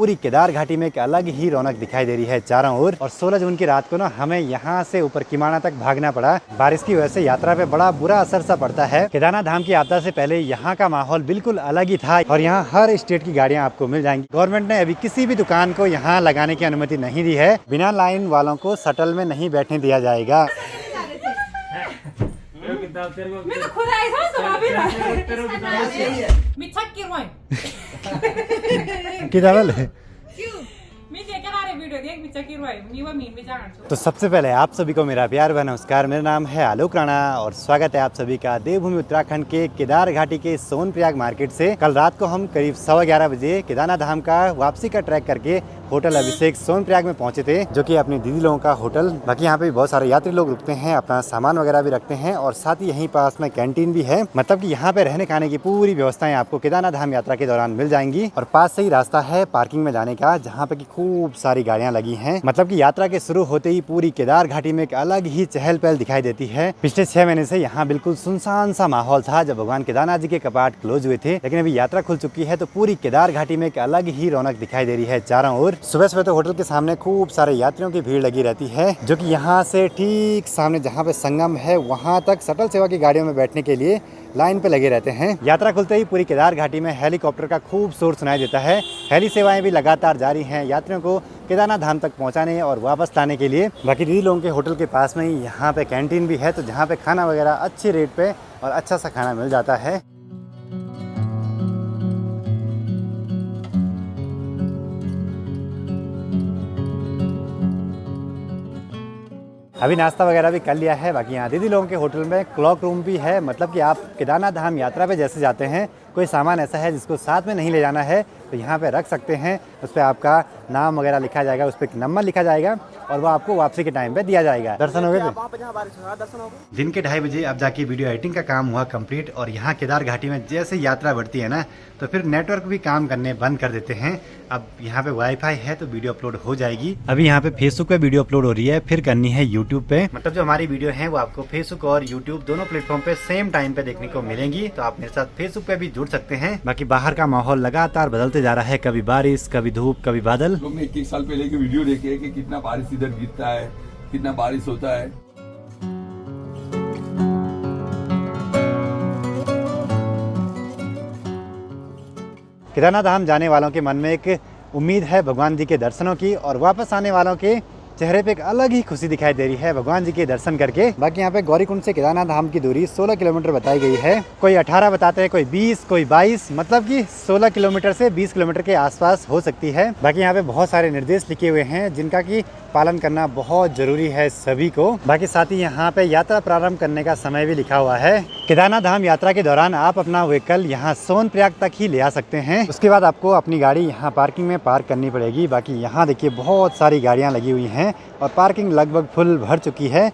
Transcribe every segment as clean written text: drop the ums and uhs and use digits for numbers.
पूरी केदार घाटी में एक अलग ही रौनक दिखाई दे रही है चारों ओर। और 16 जून की रात को ना हमें यहाँ से ऊपर किमाना तक भागना पड़ा। बारिश की वजह से यात्रा पे बड़ा बुरा असर सा पड़ता है। केदारनाथ धाम की यात्रा से पहले यहाँ का माहौल बिल्कुल अलग ही था और यहाँ हर स्टेट की गाड़ियाँ आपको मिल जाएंगी। गवर्नमेंट ने अभी किसी भी दुकान को यहाँ लगाने की अनुमति नहीं दी है। बिना लाइन वालों को शटल में नहीं बैठने दिया जाएगा। तो सबसे पहले आप सभी को मेरा प्यार भरा नमस्कार। मेरा नाम है आलोक राणा और स्वागत है आप सभी का देवभूमि उत्तराखंड के केदार घाटी के सोनप्रयाग मार्केट से। कल रात को हम करीब 11:15 बजे केदारनाथ धाम का वापसी का ट्रैक करके होटल अभिषेक सोनप्रयाग में पहुंचे थे, जो कि अपनी दीदी लोगों का होटल। बाकी यहाँ पे भी बहुत सारे यात्री लोग रुकते हैं, अपना सामान वगैरह भी रखते हैं और साथ ही यहीं पास में कैंटीन भी है। मतलब कि यहाँ पे रहने खाने की पूरी व्यवस्थाएं आपको केदारनाथ धाम यात्रा के दौरान मिल जाएंगी। और पास से ही रास्ता है पार्किंग में जाने का, जहाँ पे की खूब सारी गाड़ियाँ लगी हैं। मतलब कि यात्रा के शुरू होते ही पूरी केदार घाटी में एक अलग ही चहल पहल दिखाई देती है। पिछले 6 महीने से यहाँ बिल्कुल सुनसान सा माहौल था जब भगवान केदारनाथ जी के कपाट क्लोज हुए थे, लेकिन अभी यात्रा खुल चुकी है तो पूरी केदार घाटी में एक अलग ही रौनक दिखाई दे रही है चारों ओर। सुबह सुबह तो होटल के सामने खूब सारे यात्रियों की भीड़ लगी रहती है, जो कि यहाँ से ठीक सामने जहाँ पे संगम है वहाँ तक शटल सेवा की गाड़ियों में बैठने के लिए लाइन पे लगे रहते हैं। यात्रा खुलते ही पूरी केदार घाटी में हेलीकॉप्टर का खूब शोर सुनाई देता है। हेली सेवाएं भी लगातार जारी हैं यात्रियों को केदारनाथ धाम तक पहुंचाने और वापस लाने के लिए। बाकी दीदी लोगों के होटल के पास में ही यहाँ पे कैंटीन भी है, तो जहाँ पे खाना वगैरह अच्छे रेट पे और अच्छा सा खाना मिल जाता है। अभी नाश्ता वगैरह भी कर लिया है। बाकी यहाँ दीदी लोगों के होटल में क्लॉक रूम भी है। मतलब कि आप केदारनाथ धाम यात्रा पे जैसे जाते हैं, कोई सामान ऐसा है जिसको साथ में नहीं ले जाना है तो यहाँ पे रख सकते हैं। उस पर आपका नाम वगैरह लिखा जाएगा, उस पर नंबर लिखा जाएगा और वो आपको वापसी के टाइम पे दिया जाएगा। दर्शन हो गए थे दिन के 2:30 बजे। अब जाके वीडियो एडिटिंग का काम हुआ कंप्लीट। और यहाँ केदार घाटी में जैसे यात्रा बढ़ती है ना, तो फिर नेटवर्क भी काम करने बंद कर देते हैं। अब यहाँ पे वाईफाई है तो वीडियो अपलोड हो जाएगी। अभी यहाँ पे फेसबुक पे वीडियो अपलोड हो रही है, फिर करनी है यूट्यूब पे। मतलब जो हमारी वीडियो है वो आपको फेसबुक और यूट्यूब दोनों प्लेटफॉर्म पे सेम टाइम पे देखने को मिलेंगी, तो आप मेरे साथ फेसबुक पे भी जुड़ सकते हैं। बाकी बाहर का माहौल लगातार बदलते जा रहा है, कभी बारिश, कभी धूप, कभी बादल। लोग ने 1 साल पहले की वीडियो देखी है कि कितना बारिश इधर गिरता है, कितना बारिश होता है। केदारनाथ धाम जाने वालों के मन में एक उम्मीद है भगवान जी के दर्शनों की, और वापस आने वालों के चेहरे पे एक अलग ही खुशी दिखाई दे रही है भगवान जी के दर्शन करके। बाकी यहाँ पे गौरीकुंड से केदारनाथ धाम की दूरी 16 किलोमीटर बताई गई है। कोई 18 बताते हैं, कोई 20, कोई 22, मतलब कि 16 किलोमीटर से 20 किलोमीटर के आसपास हो सकती है। बाकी यहाँ पे बहुत सारे निर्देश लिखे हुए हैं जिनका की पालन करना बहुत जरूरी है सभी को। बाकी साथ ही यहाँ पे यात्रा प्रारंभ करने का समय भी लिखा हुआ है। केदारनाथ धाम यात्रा के दौरान आप अपना व्हीकल यहाँ सोनप्रयाग तक ही ले आ सकते हैं। उसके बाद आपको अपनी गाड़ी यहाँ पार्किंग में पार्क करनी पड़ेगी। बाकी यहाँ देखिए बहुत सारी गाड़ियाँ लगी हुई हैं और पार्किंग लगभग फुल भर चुकी है।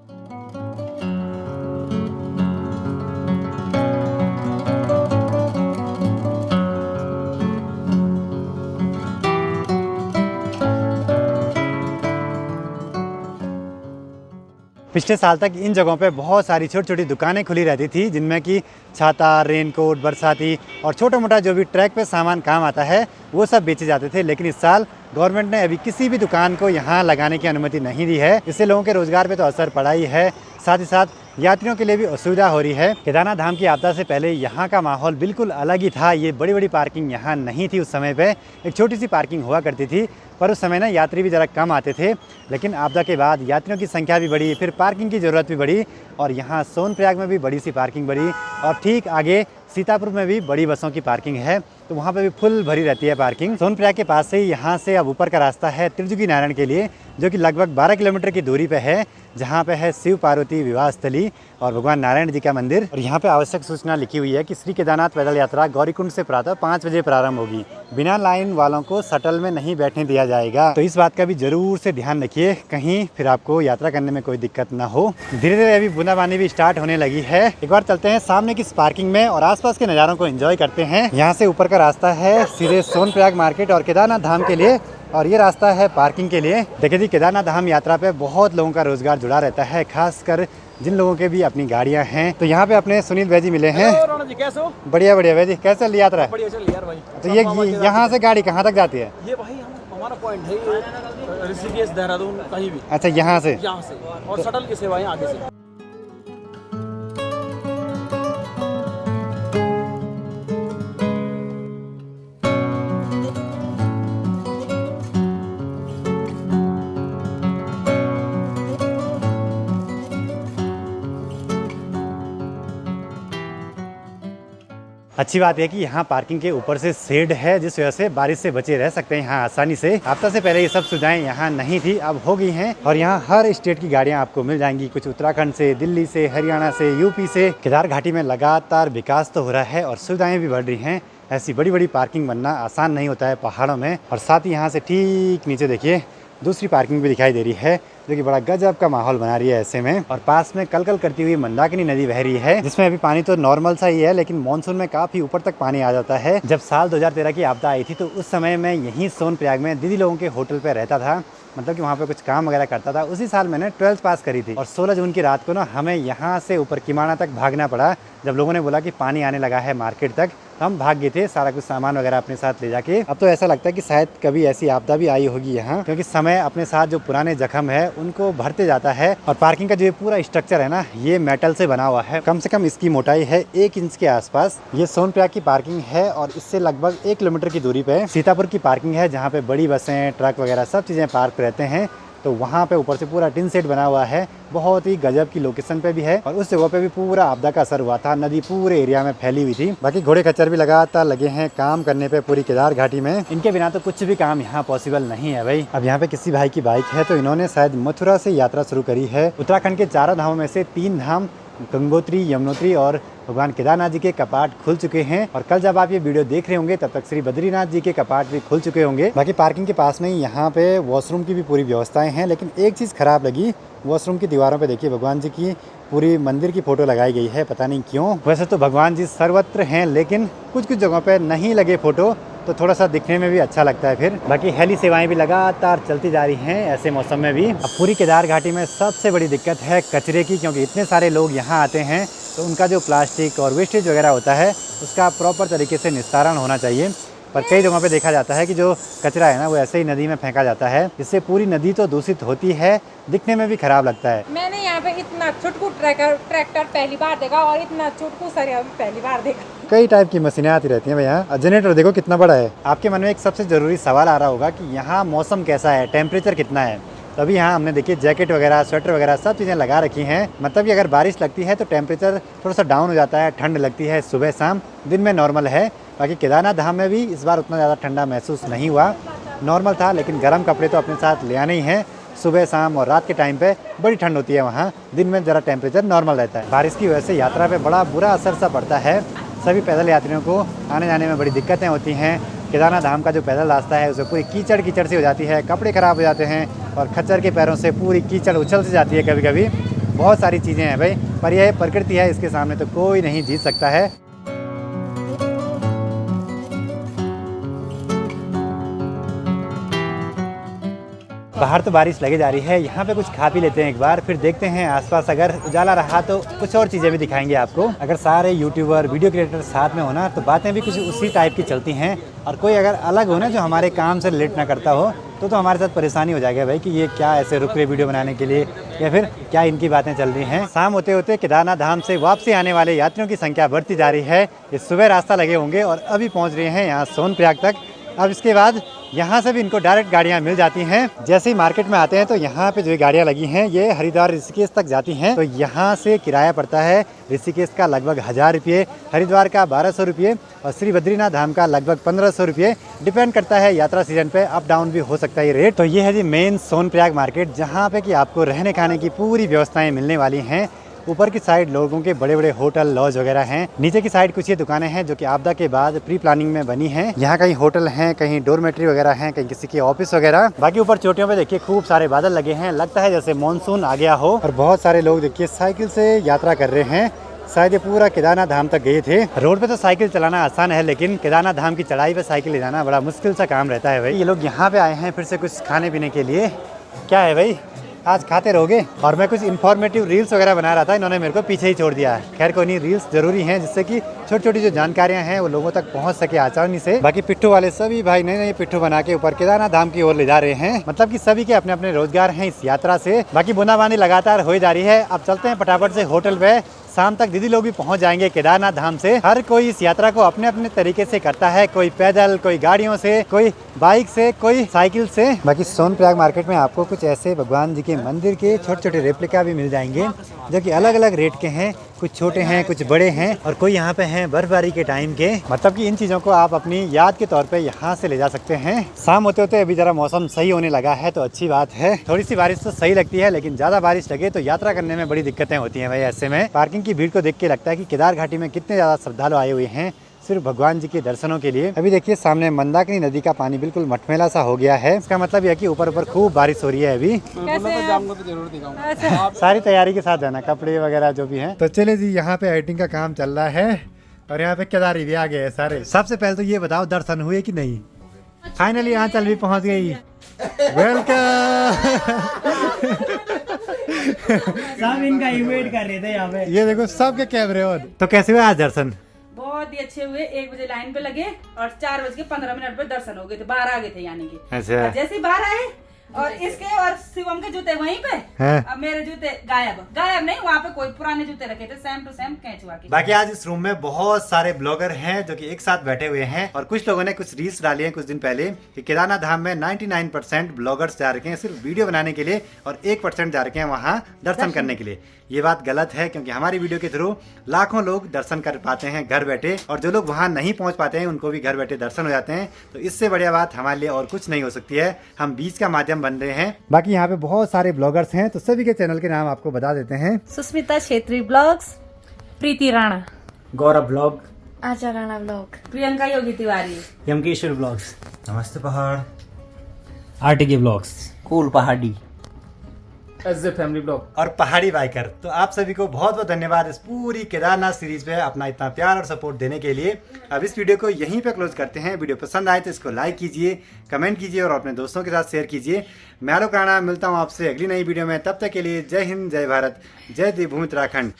पिछले साल तक इन जगहों पे बहुत सारी छोटी छोटी दुकानें खुली रहती थी, जिनमें कि छाता, रेनकोट, बरसाती और छोटा मोटा जो भी ट्रैक पे सामान काम आता है वो सब बेचे जाते थे। लेकिन इस साल गवर्नमेंट ने अभी किसी भी दुकान को यहाँ लगाने की अनुमति नहीं दी है। इससे लोगों के रोजगार पे तो असर पड़ा ही है, साथ ही साथ यात्रियों के लिए भी असुविधा हो रही है। केदारनाथ धाम की आपदा से पहले यहाँ का माहौल बिल्कुल अलग ही था। ये बड़ी बड़ी पार्किंग यहाँ नहीं थी उस समय पे, एक छोटी सी पार्किंग हुआ करती थी, पर उस समय ना यात्री भी ज़रा कम आते थे। लेकिन आपदा के बाद यात्रियों की संख्या भी बढ़ी, फिर पार्किंग की ज़रूरत भी बढ़ी और यहाँ सोनप्रयाग में भी बड़ी सी पार्किंग बढ़ी और ठीक आगे सीतापुर में भी बड़ी बसों की पार्किंग है, तो वहाँ पे भी फुल भरी रहती है पार्किंग। सोनप्रयाग के पास से ही यहाँ से अब ऊपर का रास्ता है त्रिजुगी नारायण के लिए, जो कि लगभग 12 किलोमीटर की दूरी पे है, जहाँ पे है शिव पार्वती विवाह स्थली और भगवान नारायण जी का मंदिर। और यहाँ पे आवश्यक सूचना लिखी हुई है कि श्री केदारनाथ पैदल यात्रा गौरीकुंड से प्रातः 5 बजे प्रारंभ होगी। बिना लाइन वालों को शटल में नहीं बैठने दिया जाएगा, तो इस बात का भी जरूर से ध्यान रखिए, कहीं फिर आपको यात्रा करने में कोई दिक्कत ना हो। धीरे धीरे अभी बूंदाबांदी भी स्टार्ट होने लगी है। एक बार चलते हैं सामने की पार्किंग में और आसपास के नज़ारों को एंजॉय करते हैं। यहाँ से ऊपर का रास्ता है सीधे सोनप्रयाग मार्केट और केदारनाथ धाम के लिए, और ये रास्ता है पार्किंग के लिए। देखिए जी, केदारनाथ धाम यात्रा पे बहुत लोगों का रोजगार जुड़ा रहता है, खासकर जिन लोगों के भी अपनी गाड़ियां हैं। तो यहाँ पे अपने सुनील भाई जी मिले हैं। जी, कैसे हो? बढ़िया बढ़िया भाई जी, कैसे चल रही यात्रा? बढ़िया चल रही यार भाई। तो ये यहाँ से गाड़ी कहाँ तक जाती है? ये भाई हम हमारा पॉइंट है ये ऋषिकेश, देहरादून, कहीं भी अच्छा, यहाँ से यहाँ से, और शटल की सेवाएं आगे से। अच्छी बात है कि यहाँ पार्किंग के ऊपर से शेड है, जिस वजह से बारिश से बचे रह सकते हैं यहाँ आसानी से। हफ्ता से पहले ये सब सुविधाएं यहाँ नहीं थी, अब हो गई हैं और यहाँ हर स्टेट की गाड़ियाँ आपको मिल जाएंगी। कुछ उत्तराखंड से, दिल्ली से, हरियाणा से, यूपी से। केदार घाटी में लगातार विकास तो हो रहा है और सुविधाएं भी बढ़ रही हैं। ऐसी बड़ी बड़ी पार्किंग बनना आसान नहीं होता है पहाड़ों में। और साथ ही यहाँ से ठीक नीचे देखिए दूसरी पार्किंग भी दिखाई दे रही है, जो कि बड़ा गजब का माहौल बना रही है ऐसे में। और पास में कल कल करती हुई मंदाकिनी नदी बह रही है, जिसमें अभी पानी तो नॉर्मल सा ही है, लेकिन मानसून में काफी ऊपर तक पानी आ जाता है। जब साल 2013 की आपदा आई थी तो उस समय मैं यहीं सोनप्रयाग में दीदी लोगों के होटल पे रहता था, मतलब कि वहाँ पे कुछ काम वगैरह करता था। उसी साल मैंने 12th पास करी थी और 16 जून की रात को ना हमें यहाँ से ऊपर किमाना तक भागना पड़ा। जब लोगों ने बोला कि पानी आने लगा है मार्केट तक, तो हम भाग गए थे, सारा कुछ सामान वगैरह अपने साथ ले जाके। अब तो ऐसा लगता है कि शायद कभी ऐसी आपदा भी आई होगी यहाँ, क्योंकि समय अपने साथ जो पुराने जख्म है उनको भरते जाता है। और पार्किंग का जो पूरा स्ट्रक्चर है ना, ये मेटल से बना हुआ है। कम से कम इसकी मोटाई है 1 इंच के आसपास। ये सोनप्रयाग की पार्किंग है और इससे लगभग 1 किलोमीटर की दूरी पे सीतापुर की पार्किंग है, जहाँ पे बड़ी बसें, ट्रक वगैरह सब चीज़ें पार्क रहते हैं। तो वहाँ पे ऊपर से पूरा टिन सेट बना हुआ है, बहुत ही गजब की लोकेशन पे भी है। और उस जगह पे भी पूरा आपदा का असर हुआ था, नदी पूरे एरिया में फैली हुई थी। बाकी घोड़े खच्चर भी लगातार लगे हैं काम करने पे पूरी केदार घाटी में। इनके बिना तो कुछ भी काम यहाँ पॉसिबल नहीं है भाई। अब यहाँ पे किसी भाई की बाइक है, तो इन्होंने शायद मथुरा से यात्रा शुरू करी है। उत्तराखंड के 4 धामों में से 3 धाम गंगोत्री, यमुनोत्री और भगवान केदारनाथ जी के कपाट खुल चुके हैं। और कल जब आप ये वीडियो देख रहे होंगे तब तक श्री बद्रीनाथ जी के कपाट भी खुल चुके होंगे। बाकी पार्किंग के पास में ही यहाँ पे वॉशरूम की भी पूरी व्यवस्थाएं हैं, लेकिन एक चीज़ खराब लगी, वॉशरूम की दीवारों पे देखिए भगवान जी की पूरी मंदिर की फोटो लगाई गई है, पता नहीं क्यों। वैसे तो भगवान जी सर्वत्र हैं, लेकिन कुछ कुछ जगहों पे नहीं लगे फोटो, तो थोड़ा सा दिखने में भी अच्छा लगता है फिर। बाकी हेली सेवाएं भी लगातार चलती जा रही हैं ऐसे मौसम में भी। अब पूरी केदार घाटी में सबसे बड़ी दिक्कत है कचरे की, क्योंकि इतने सारे लोग यहाँ आते हैं, तो उनका जो प्लास्टिक और वेस्टेज वगैरह होता है उसका प्रॉपर तरीके से निस्तारण होना चाहिए। पर कई जगहों पे देखा जाता है कि जो कचरा है ना, वो ऐसे ही नदी में फेंका जाता है, जिससे पूरी नदी तो दूषित होती है, दिखने में भी खराब लगता है। मैंने यहाँ पे इतना छुटकू ट्रैक्टर पहली बार देखा और इतना छुटकू सरिया भी पहली बार देखा। कई टाइप की मशीनें आती रहती हैं भैया। जनरेटर देखो कितना बड़ा है। आपके मन में एक सबसे ज़रूरी सवाल आ रहा होगा कि यहाँ मौसम कैसा है, टेम्परेचर कितना है। तभी यहाँ हमने देखिए जैकेट वगैरह, स्वेटर वगैरह सब चीज़ें लगा रखी हैं। मतलब कि अगर बारिश लगती है तो टेम्परेचर थोड़ा सा डाउन हो जाता है, ठंड लगती है सुबह शाम, दिन में नॉर्मल है। बाकी केदारनाथ धाम में भी इस बार उतना ज़्यादा ठंडा महसूस नहीं हुआ, नॉर्मल था। लेकिन गर्म कपड़े तो अपने साथ ले आने ही हैं। सुबह शाम और रात के टाइम पे बड़ी ठंड होती है वहाँ, दिन में ज़रा टेम्परेचर नॉर्मल रहता है। बारिश की वजह से यात्रा पे बड़ा बुरा असर सा पड़ता है। सभी पैदल यात्रियों को आने जाने में बड़ी दिक्कतें होती हैं। केदारनाथ धाम का जो पैदल रास्ता है उसमें पूरी कीचड़ कीचड़ सी हो जाती है, कपड़े ख़राब हो जाते हैं और खच्चर के पैरों से पूरी कीचड़ उछल सी जाती है कभी कभी। बहुत सारी चीज़ें हैं भाई, पर यह प्रकृति है, इसके सामने तो कोई नहीं जीत सकता है। बाहर तो बारिश लगे जा रही है, यहाँ पे कुछ खा पी लेते हैं एक बार, फिर देखते हैं आसपास अगर उजाला रहा तो कुछ और चीज़ें भी दिखाएंगे आपको। अगर सारे यूट्यूबर, वीडियो क्रिएटर साथ में होना तो बातें भी कुछ उसी टाइप की चलती हैं। और कोई अगर अलग हो ना, जो हमारे काम से रिलेट ना करता हो, तो हमारे साथ परेशानी हो जाएगी भाई कि ये क्या ऐसे रुक रहे वीडियो बनाने के लिए, या फिर क्या इनकी बातें चल रही हैं। शाम होते होते केदारनाथ धाम से वापसी आने वाले यात्रियों की संख्या बढ़ती जा रही है। ये सुबह रास्ता लगे होंगे और अभी पहुँच रहे हैं यहाँ सोनप्रयाग तक। अब इसके बाद यहाँ से भी इनको डायरेक्ट गाड़ियाँ मिल जाती हैं। जैसे ही मार्केट में आते हैं तो यहाँ पे जो गाड़ियाँ लगी हैं ये हरिद्वार ऋषिकेश तक जाती हैं। तो यहाँ से किराया पड़ता है ऋषिकेश का लगभग 1000 रुपये, हरिद्वार का 1200 रुपये और श्री बद्रीनाथ धाम का लगभग 1500 रुपये। डिपेंड करता है यात्रा सीजन पे, अप डाउन भी हो सकता है ये रेट। तो ये है जी मेन सोनप्रयाग मार्केट, जहाँ पे कि आपको रहने खाने की पूरी व्यवस्थाएँ मिलने वाली हैं। ऊपर की साइड लोगों के बड़े बड़े होटल, लॉज वगैरह हैं। नीचे की साइड कुछ ये दुकानें हैं जो कि आपदा के बाद प्री प्लानिंग में बनी हैं। यहाँ कहीं होटल हैं, कहीं डोरमेट्री वगैरह हैं, कहीं किसी के ऑफिस वगैरह। बाकी ऊपर चोटियों पे देखिए खूब सारे बादल लगे हैं, लगता है जैसे मानसून आ गया हो। और बहुत सारे लोग देखिए साइकिल से यात्रा कर रहे हैं, शायद ये पूरा केदारनाथ धाम तक गए थे। रोड पे तो साइकिल चलाना आसान है, लेकिन केदारनाथ धाम की चढ़ाई पे साइकिल ले जाना बड़ा मुश्किल सा काम रहता है भाई। ये लोग यहाँ पे आए हैं फिर से कुछ खाने पीने के लिए। क्या है भाई, आज खाते रहोगे। और मैं कुछ इन्फॉर्मेटिव रील्स वगैरह बना रहा था, इन्होंने मेरे को पीछे ही छोड़ दिया है। खैर कोई नहीं, रील्स जरूरी हैं जिससे कि छोटी छोटी जो जानकारियां हैं वो लोगों तक पहुंच सके आसानी से। बाकी पिट्ठू वाले सभी भाई नए नए पिट्ठू बना के ऊपर केदारनाथ धाम की ओर ले जा रहे हैं। मतलब कि सभी के अपने अपने रोजगार हैं इस यात्रा से। बाकी बूंदाबांदी लगातार हो जा रही है। अब चलते हैं फटाफट से होटल पे। शाम तक दीदी लोग भी पहुंच जाएंगे केदारनाथ धाम से। हर कोई इस यात्रा को अपने अपने तरीके से करता है, कोई पैदल, कोई गाड़ियों से, कोई बाइक से, कोई साइकिल से। बाकी सोनप्रयाग मार्केट में आपको कुछ ऐसे भगवान जी के मंदिर के छोटे छोटे रेप्लिका भी मिल जाएंगे जो कि अलग अलग रेट के हैं। कुछ छोटे हैं, कुछ बड़े हैं और कोई यहाँ पे हैं बर्फबारी के टाइम के। मतलब कि इन चीज़ों को आप अपनी याद के तौर पे यहाँ से ले जा सकते हैं। शाम होते होते अभी जरा मौसम सही होने लगा है तो अच्छी बात है। थोड़ी सी बारिश तो सही लगती है, लेकिन ज़्यादा बारिश लगे तो यात्रा करने में बड़ी दिक्कतें होती हैं भाई। ऐसे में पार्किंग की भीड़ को देख के लगता है कि केदार घाटी में कितने ज़्यादा श्रद्धालु आए हुए हैं सिर्फ भगवान जी के दर्शनों के लिए। अभी देखिए सामने मंदाकिनी नदी का पानी बिल्कुल मटमैला सा हो गया है। इसका मतलब यह कि ऊपर ऊपर खूब बारिश हो रही है अभी। जाऊंगा तो जरूर दिखाऊंगा। सारी तैयारी के साथ जाना, कपड़े वगैरह जो भी हैं। तो चले जी, यहाँ पे एडिटिंग का काम चल रहा है और यहाँ पे केदारी भी आ गए हैं सारे। सबसे पहले तो ये बताओ दर्शन हुए कि नहीं? फाइनली यहाँ चल भी पहुँच गई। वेलकम। सब इनका ही वेट कर रहे थे यहाँ पे। ये देखो सबके कैमरे और। तो कैसे हुआ आज दर्शन? बहुत ही अच्छे हुए। 1 बजे लाइन पे लगे और 4:15 पे दर्शन हो गए थे। बाहर आ गए थे यानी कि। अच्छा। और जैसे ही बाहर आए और इसके और शिवम के जूते वहीं पे, हैं? अब मेरे जूते गायब नहीं, वहाँ पे कोई पुराने जूते रखे थे सेम टू सेम कैचुआ के। बाकी आज इस रूम में बहुत सारे ब्लॉगर हैं जो कि एक साथ बैठे हुए हैं और कुछ लोगों ने कुछ रील्स डाली हैं कुछ दिन पहले कि केदारनाथ धाम में 99% ब्लॉगर्स जा रखे हैं सिर्फ वीडियो बनाने के लिए और 1% जा रखे हैं वहाँ दर्शन करने के लिए। ये बात गलत है क्योंकि हमारी वीडियो के थ्रू लाखों लोग दर्शन कर पाते हैं घर बैठे, और जो लोग वहाँ नहीं पहुँच पाते हैं उनको भी घर बैठे दर्शन हो जाते हैं। तो इससे बढ़िया बात हमारे लिए और कुछ नहीं हो सकती है। हम बीच का माध्यम बन रहे हैं। बाकी यहाँ पे बहुत सारे ब्लॉगर्स हैं तो सभी के चैनल के नाम आपको बता देते हैं। सुस्मिता छेत्री ब्लॉग्स, प्रीति राणा, गौरव ब्लॉग, आशा राणा ब्लॉग, प्रियंका योगी तिवारी, यमकेश्वर ब्लॉग्स, नमस्ते पहाड़, आरटीके ब्लॉग्स, कूल पहाड़ी, एसजे फैमिली ब्लॉग और पहाड़ी बाइकर। तो आप सभी को बहुत बहुत धन्यवाद इस पूरी केदारनाथ सीरीज पे अपना इतना प्यार और सपोर्ट देने के लिए। अब इस वीडियो को यहीं पे क्लोज करते हैं। वीडियो पसंद आए तो इसको लाइक कीजिए, कमेंट कीजिए और अपने दोस्तों के साथ शेयर कीजिए। मैं आलोक राणा मिलता हूँ आपसे अगली नई वीडियो में। तब तक के लिए जय हिंद, जय भारत, जय देवभूमि उत्तराखंड।